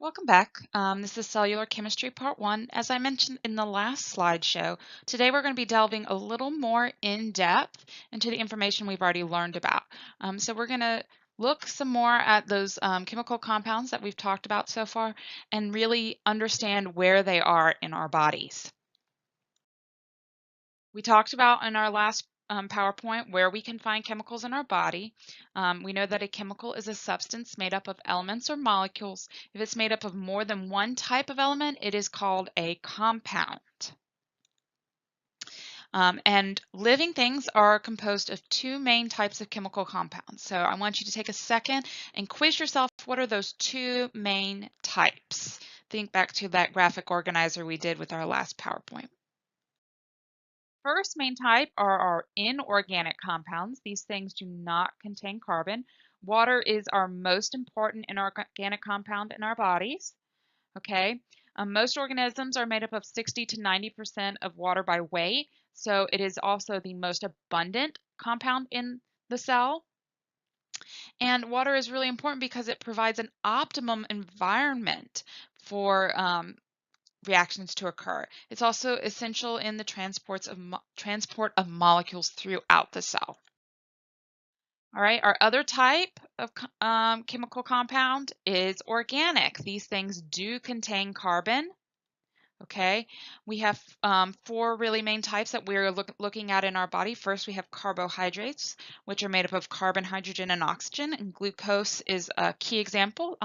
Welcome back. This is Cellular Chemistry Part 1. As I mentioned in the last slideshow, today we're going to be delving a little more in depth into the information we've already learned about. So we're going to look some more at those chemical compounds that we've talked about so far and really understand where they are in our bodies. We talked about in our last PowerPoint where we can find chemicals in our body. We know that a chemical is a substance made up of elements or molecules. If it's made up of more than one type of element, it is called a compound. And living things are composed of two main types of chemical compounds. So I want you to take a second and quiz yourself, what are those two main types? Think back to that graphic organizer we did with our last PowerPoint. First main type are our inorganic compounds. These things do not contain carbon. Water is our most important inorganic compound in our bodies. Okay. Most organisms are made up of 60 to 90% of water by weight, so it is also the most abundant compound in the cell. And water is really important because it provides an optimum environment for reactions to occur. It's also essential in the transport of molecules throughout the cell. All right, our other type of chemical compound is organic. These things do contain carbon. Okay, we have four really main types that we're looking at in our body. First, we have carbohydrates, which are made up of carbon, hydrogen, and oxygen, and glucose is a key example.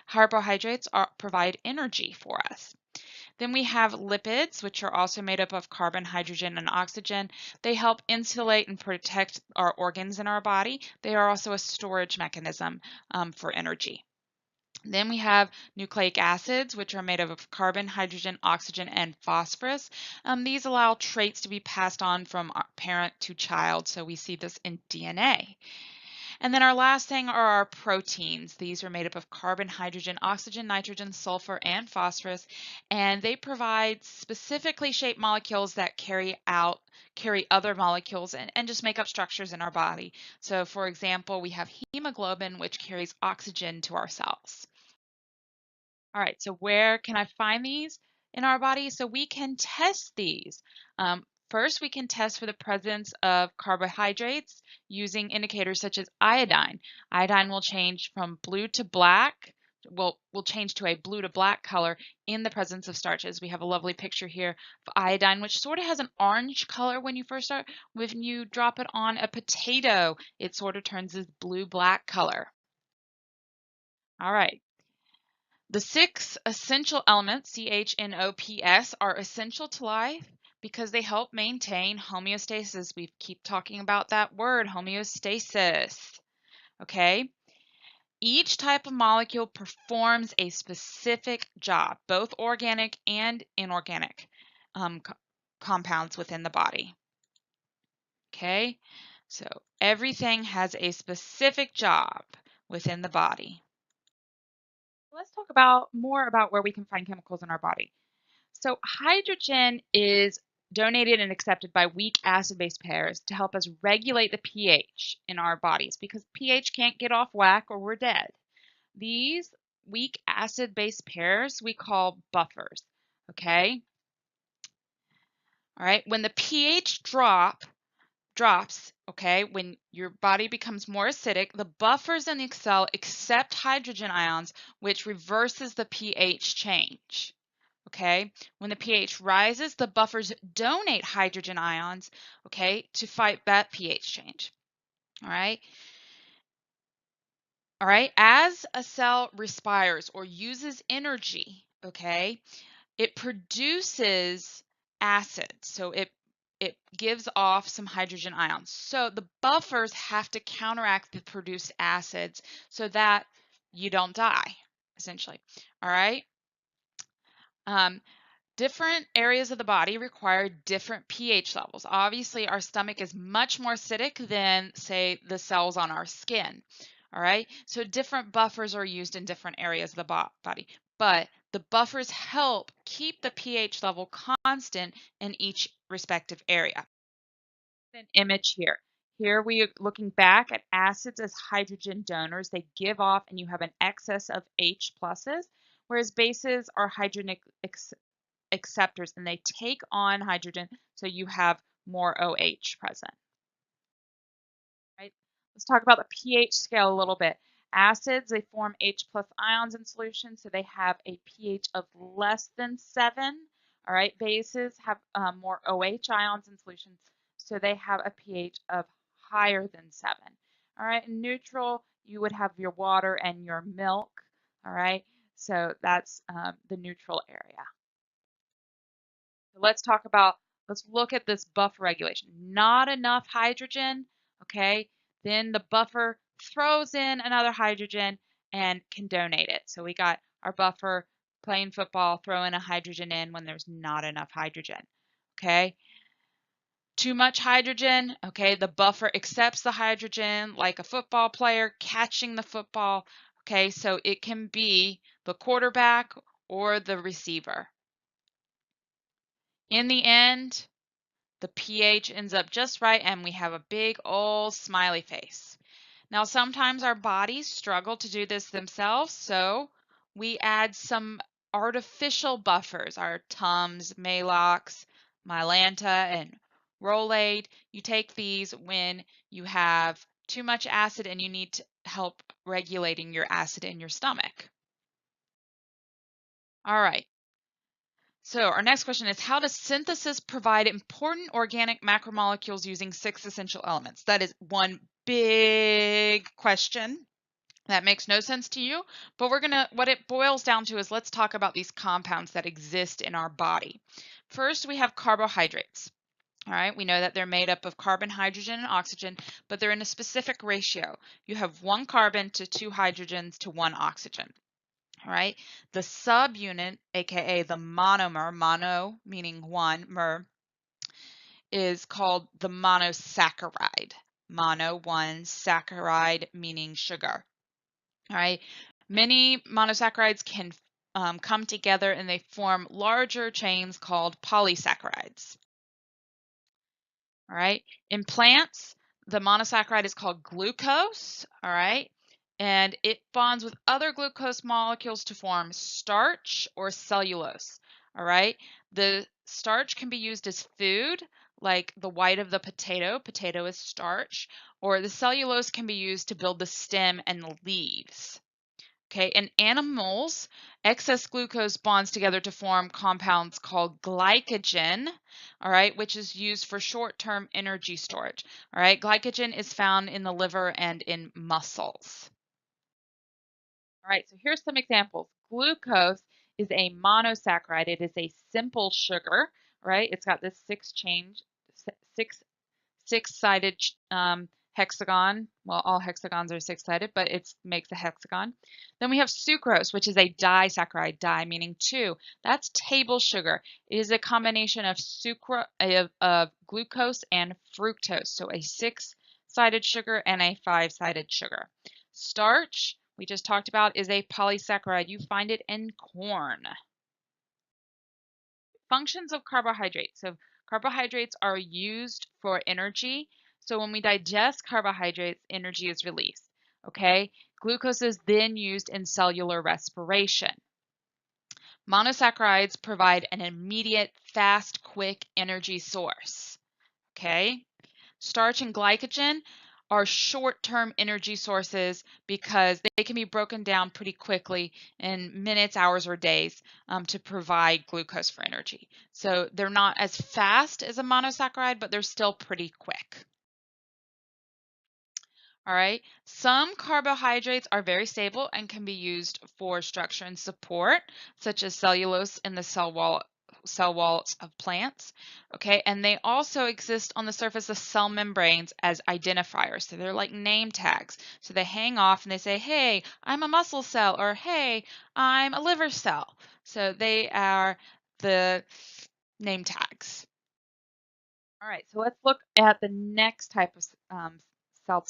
Carbohydrates provide energy for us. Then we have lipids, which are also made up of carbon, hydrogen, and oxygen. They help insulate and protect our organs in our body. They are also a storage mechanism for energy. Then we have nucleic acids, which are made up of carbon, hydrogen, oxygen, and phosphorus. These allow traits to be passed on from parent to child, so we see this in DNA. And then our last thing are our proteins. These are made up of carbon, hydrogen, oxygen, nitrogen, sulfur, and phosphorus, and they provide specifically shaped molecules that carry other molecules and just make up structures in our body. So for example, we have hemoglobin, which carries oxygen to our cells. All right, so where can I find these in our body? So we can test these. First, we can test for the presence of carbohydrates using indicators such as iodine. Iodine will change from blue to black, will change to a blue to black color in the presence of starches. We have a lovely picture here of iodine, which sort of has an orange color when you first start. When you drop it on a potato, it sort of turns this blue-black color. All right. The six essential elements, CHNOPS, are essential to life because they help maintain homeostasis. We keep talking about that word, homeostasis. Okay? Each type of molecule performs a specific job, both organic and inorganic compounds within the body. Okay? So everything has a specific job within the body. Let's talk more about where we can find chemicals in our body. So hydrogen is donated and accepted by weak acid-base pairs to help us regulate the pH in our bodies because pH can't get off whack or we're dead. These weak acid-base pairs we call buffers, okay? All right, when the pH drops, okay, when your body becomes more acidic, the buffers in the cell accept hydrogen ions, which reverses the pH change. Okay, when the pH rises, the buffers donate hydrogen ions, okay, to fight that pH change. All right. All right, as a cell respires or uses energy, okay, it produces acid. So it gives off some hydrogen ions. So the buffers have to counteract the produced acids so that you don't die, essentially. All right. Different areas of the body require different pH levels. Obviously, our stomach is much more acidic than, say, the cells on our skin. All right, so different buffers are used in different areas of the body, but the buffers help keep the pH level constant in each respective area. An image here. Here we are looking back at acids as hydrogen donors. They give off, and you have an excess of H pluses. whereas bases are hydrogen acceptors and they take on hydrogen, so you have more OH present. Right? Let's talk about the pH scale a little bit. Acids, they form H plus ions in solution, so they have a pH of less than 7. All right, bases have more OH ions in solutions, so they have a pH of higher than 7. All right, in neutral, you would have your water and your milk. All right, so that's the neutral area. So let's look at this buffer regulation. Not enough hydrogen, okay? Then the buffer throws in another hydrogen and can donate it. So we got our buffer playing football, throwing a hydrogen in when there's not enough hydrogen, okay? Too much hydrogen, okay, the buffer accepts the hydrogen like a football player catching the football, okay? So it can be the quarterback or the receiver. In the end, the pH ends up just right and we have a big old smiley face. Now, sometimes our bodies struggle to do this themselves, so we add some artificial buffers, our Tums, Maalox, Mylanta, and Rolade. You take these when you have too much acid and you need help regulating your acid in your stomach. All right. So our next question is, how does synthesis provide important organic macromolecules using 6 essential elements? That is one big question that makes no sense to you, but what it boils down to is let's talk about these compounds that exist in our body. First, we have carbohydrates. All right, we know that they're made up of carbon, hydrogen, and oxygen, but they're in a specific ratio. You have 1 carbon to 2 hydrogens to 1 oxygen. All right, the subunit, aka the monomer, mono meaning one, mer, is called the monosaccharide. Mono, one, saccharide meaning sugar. All right, many monosaccharides can come together and they form larger chains called polysaccharides. All right, in plants, the monosaccharide is called glucose. All right, and it bonds with other glucose molecules to form starch or cellulose. All right, the starch can be used as food, like the white of the potato. Potato is starch, or the cellulose can be used to build the stem and the leaves. Okay, in animals, excess glucose bonds together to form compounds called glycogen, all right, which is used for short-term energy storage. All right, glycogen is found in the liver and in muscles. All right, so here's some examples. Glucose is a monosaccharide. It is a simple sugar, right? It's got this six six-sided hexagon. Well, all hexagons are six-sided, but it makes a hexagon. Then we have sucrose, which is a disaccharide, di meaning 2. That's table sugar. It is a combination of glucose and fructose, so a 6-sided sugar and a 5-sided sugar. Starch, we just talked about, is a polysaccharide. You find it in corn. Functions of carbohydrates. So carbohydrates are used for energy. So when we digest carbohydrates, energy is released. Okay, glucose is then used in cellular respiration. Monosaccharides provide an immediate, fast, quick energy source. Okay, starch and glycogen are short-term energy sources because they can be broken down pretty quickly in minutes, hours, or days to provide glucose for energy. So they're not as fast as a monosaccharide, but they're still pretty quick. All right, some carbohydrates are very stable and can be used for structure and support, such as cellulose in the cell walls of plants. Okay, and they also exist on the surface of cell membranes as identifiers. So they're like name tags. So they hang off and they say, hey, I'm a muscle cell, or hey, I'm a liver cell. So they are the name tags. All right, so let's look at the next type of cell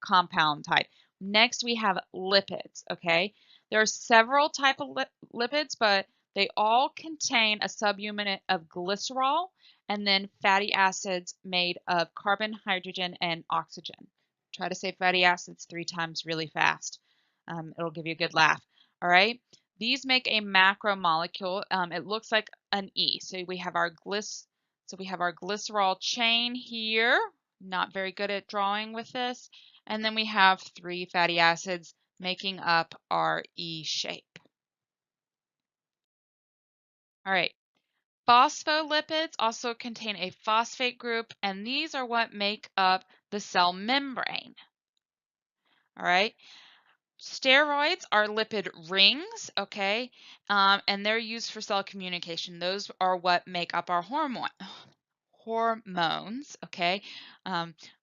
compound type. Next, we have lipids, okay? There are several type of lipids, but they all contain a subunit of glycerol and then fatty acids made of carbon, hydrogen, and oxygen. Try to say fatty acids 3 times really fast. It'll give you a good laugh. All right? These make a macromolecule. It looks like an E. So we have our glycerol chain here. Not very good at drawing with this. And then we have 3 fatty acids making up our E shape. All right. Phospholipids also contain a phosphate group, and these are what make up the cell membrane. All right. Steroids are lipid rings, okay, and they're used for cell communication. Those are what make up our hormones, okay,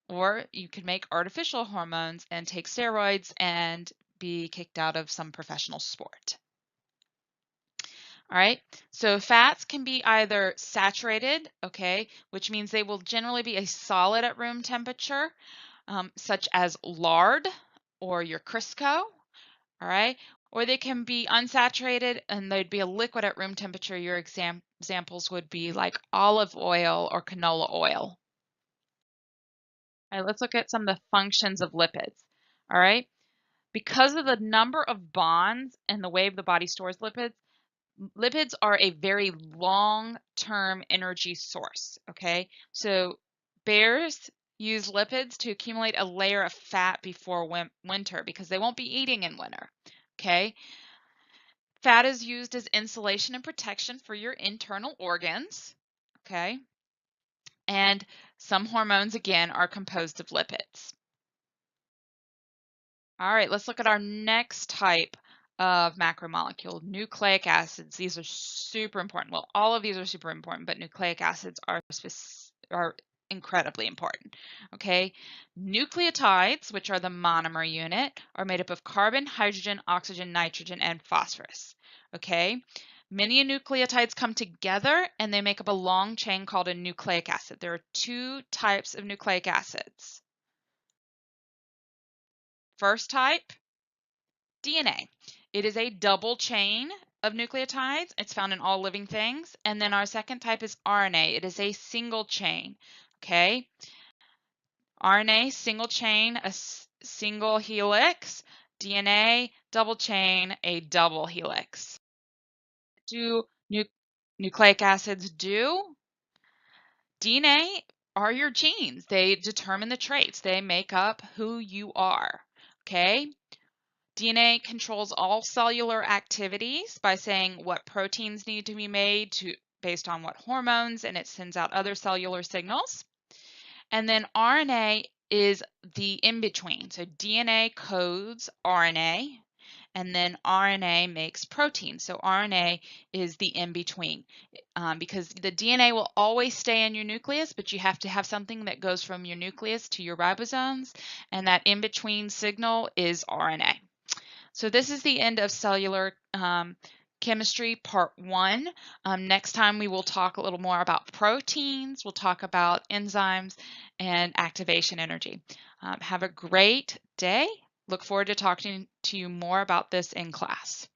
or you can make artificial hormones and take steroids and be kicked out of some professional sport. All right, so fats can be either saturated, okay, which means they will generally be a solid at room temperature, such as lard or your Crisco. All right, or they can be unsaturated and they'd be a liquid at room temperature. Your examples would be like olive oil or canola oil. All right, let's look at some of the functions of lipids. All right, because of the number of bonds and the way the body stores lipids, lipids are a very long-term energy source, okay? So bears use lipids to accumulate a layer of fat before winter because they won't be eating in winter, okay? Fat is used as insulation and protection for your internal organs, okay? And some hormones, again, are composed of lipids. All right, let's look at our next type of macromolecule, nucleic acids. These are super important. Well, all of these are super important, but nucleic acids are incredibly important. Okay, nucleotides, which are the monomer unit, are made up of carbon, hydrogen, oxygen, nitrogen, and phosphorus. Okay, many nucleotides come together and they make up a long chain called a nucleic acid. There are 2 types of nucleic acids. First type, DNA. It is a double chain of nucleotides. It's found in all living things. And then our second type is RNA. It is a single chain. Okay. RNA, single chain, a single helix. DNA, double chain, a double helix. Do nucleic acids do? DNA are your genes. They determine the traits. They make up who you are. Okay. DNA controls all cellular activities by saying what proteins need to be made based on what hormones, and it sends out other cellular signals. And then RNA is the in-between. So DNA codes RNA, and then RNA makes protein. So RNA is the in-between because the DNA will always stay in your nucleus, but you have to have something that goes from your nucleus to your ribosomes, and that in-between signal is RNA. So this is the end of cellular chemistry part 1. Next time we will talk a little more about proteins, we'll talk about enzymes and activation energy. Have a great day. Look forward to talking to you more about this in class.